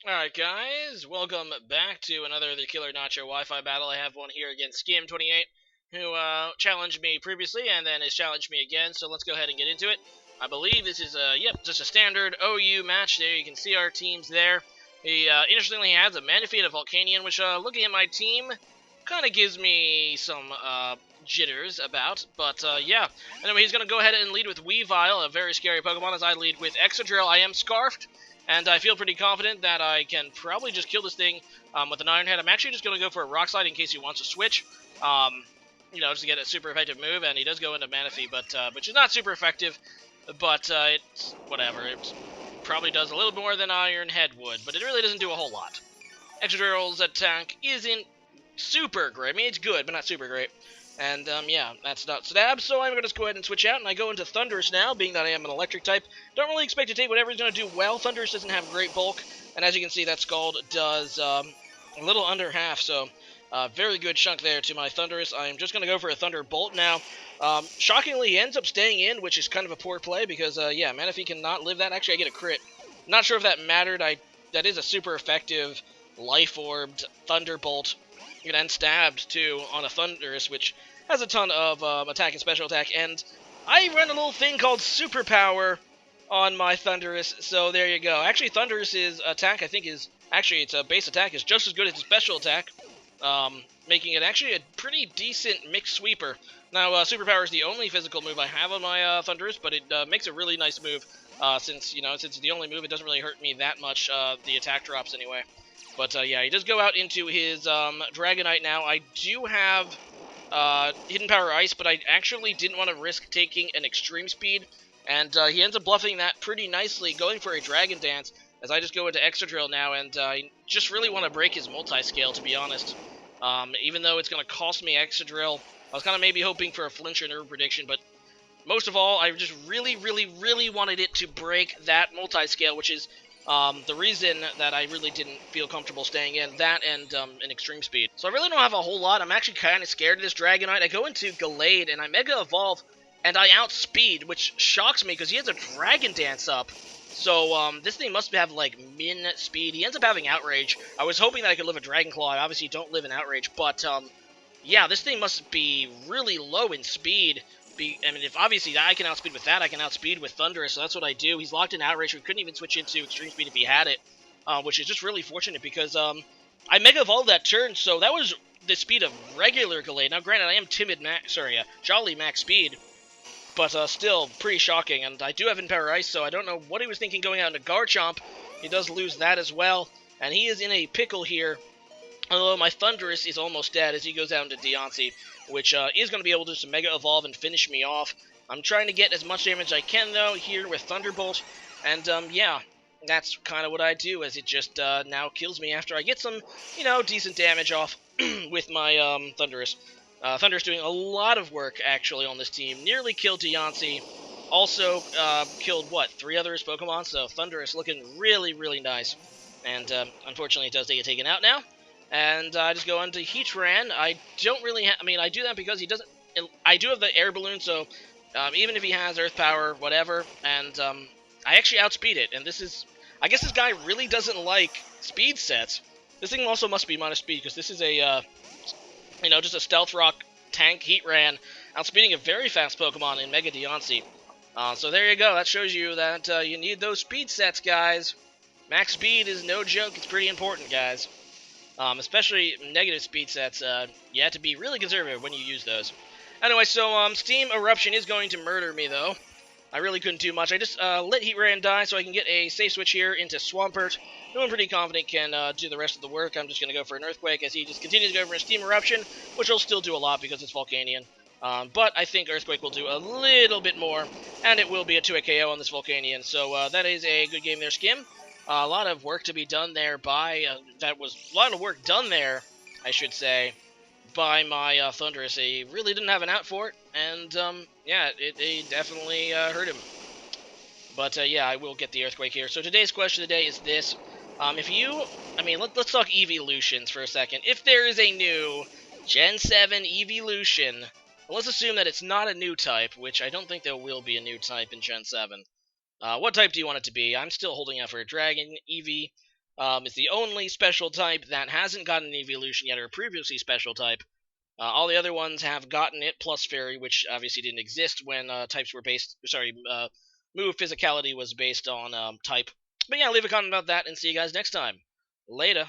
Alright guys, welcome back to another The Killer Nacho Wi-Fi battle. I have one here against Skim28, who challenged me previously and then has challenged me again, so let's go ahead and get into it. I believe this is, just a standard OU match. There you can see our teams there. He, interestingly, has a Manaphy and a Volcanion, which, looking at my team, kind of gives me some, jitters about, but, yeah. Anyway, he's going to go ahead and lead with Weavile, a very scary Pokemon, as I lead with Excadrill. I am Scarfed, and I feel pretty confident that I can probably just kill this thing with an Iron Head. I'm actually just going to go for a Rock Slide in case he wants to switch, just to get a super effective move, and he does go into Manaphy, but which is not super effective, but it's whatever. It probably does a little more than Iron Head would, but it really doesn't do a whole lot. Excadrill's attack isn't super great. I mean, it's good, but not super great. And, yeah, that's not Stab, so I'm going to just go ahead and switch out, and I go into Thundurus now, being that I am an electric type. Don't really expect to take whatever he's going to do well. Thundurus doesn't have great bulk, and as you can see, that Scald does a little under half, so very good chunk there to my Thundurus. I'm just going to go for a Thunderbolt now. Shockingly, he ends up staying in, which is kind of a poor play, because, yeah, Manaphy cannot live that. Actually, I get a crit. Not sure if that mattered. That is a super effective Life-Orbed Thunderbolt. And stabbed, too, on a Thundurus, which has a ton of attack and special attack, and I run a little thing called Superpower on my Thundurus, so there you go. Actually, Thundurus' attack, I think, its base attack is just as good as its special attack, making it actually a pretty decent mixed sweeper. Now, Superpower is the only physical move I have on my Thundurus, but it makes a really nice move, since it's the only move, it doesn't really hurt me that much, the attack drops anyway. But, yeah, he does go out into his Dragonite now. I do have Hidden Power Ice, but I actually didn't want to risk taking an Extreme Speed, and he ends up bluffing that pretty nicely, going for a Dragon Dance, as I just go into Excadrill now, and I just really want to break his Multiscale, to be honest. Even though it's going to cost me Excadrill, I was kind of maybe hoping for a Flinch or Nerve Prediction, but most of all, I just really, really, really wanted it to break that Multiscale, which is the reason that I really didn't feel comfortable staying in, that and an Extreme Speed. So I really don't have a whole lot. I'm actually kind of scared of this Dragonite. I go into Gallade, and I Mega Evolve, and I outspeed, which shocks me, because he has a Dragon Dance up. So, this thing must have, like, min speed. He ends up having Outrage. I was hoping that I could live a Dragon Claw. I obviously don't live in Outrage, but, yeah, this thing must be really low in speed. I mean, if obviously I can outspeed with that, I can outspeed with Thundurus, so that's what I do. He's locked in Outrage, we couldn't even switch into Extreme Speed if he had it, which is just really fortunate because I Mega Evolved that turn, so that was the speed of regular Gallade. Now, granted, I am Jolly Max Speed, but still pretty shocking, and I do have Empower Ice, so I don't know what he was thinking going out into Garchomp. He does lose that as well, and he is in a pickle here. Although my Thundurus is almost dead as he goes down to Deontay, which is going to be able to do some Mega Evolve and finish me off. I'm trying to get as much damage as I can, though, here with Thunderbolt. And, yeah, that's kind of what I do, as it just now kills me after I get some, decent damage off with my Thundurus. Thundurus doing a lot of work, actually, on this team. Nearly killed Deontay. Also killed, 3 other Pokemon, so Thundurus looking really, really nice. And, unfortunately, it does get taken out now. And I just go into Heatran. I don't really I do that because he doesn't... I do have the Air Balloon, so even if he has Earth Power, whatever, and I actually outspeed it. And this is... I guess this guy really doesn't like speed sets. This thing also must be minus speed, because this is a, just a Stealth Rock tank Heatran, outspeeding a very fast Pokemon in Mega Deontay. So there you go. That shows you that you need those speed sets, guys. Max speed is no joke. It's pretty important, guys. Especially negative speed sets, you have to be really conservative when you use those. Anyway, so Steam Eruption is going to murder me, though. I really couldn't do much. I just let Heatran die so I can get a safe switch here into Swampert, who I'm pretty confident can do the rest of the work. I'm just going to go for an Earthquake as he just continues to go for a Steam Eruption, which will still do a lot because it's Volcanion. But I think Earthquake will do a little bit more, and it will be a 2-hit KO on this Volcanion. So that is a good game there, Skim. A lot of work to be done there by, a lot of work done there, I should say, by my Thundurus. He really didn't have an out for it, and, yeah, it definitely hurt him. But, yeah, I will get the Earthquake here. So today's question of the day is this. Let's talk Evolutions for a second. If there is a new Gen 7 Evolution, let's assume that it's not a new type, which I don't think there will be a new type in Gen 7. What type do you want it to be? I'm still holding out for a Dragon Eevee. It's the only special type that hasn't gotten an evolution yet, or previously special type. All the other ones have gotten it, plus Fairy, which obviously didn't exist when types were based. Sorry, move physicality was based on type. But yeah, leave a comment about that, and see you guys next time. Later.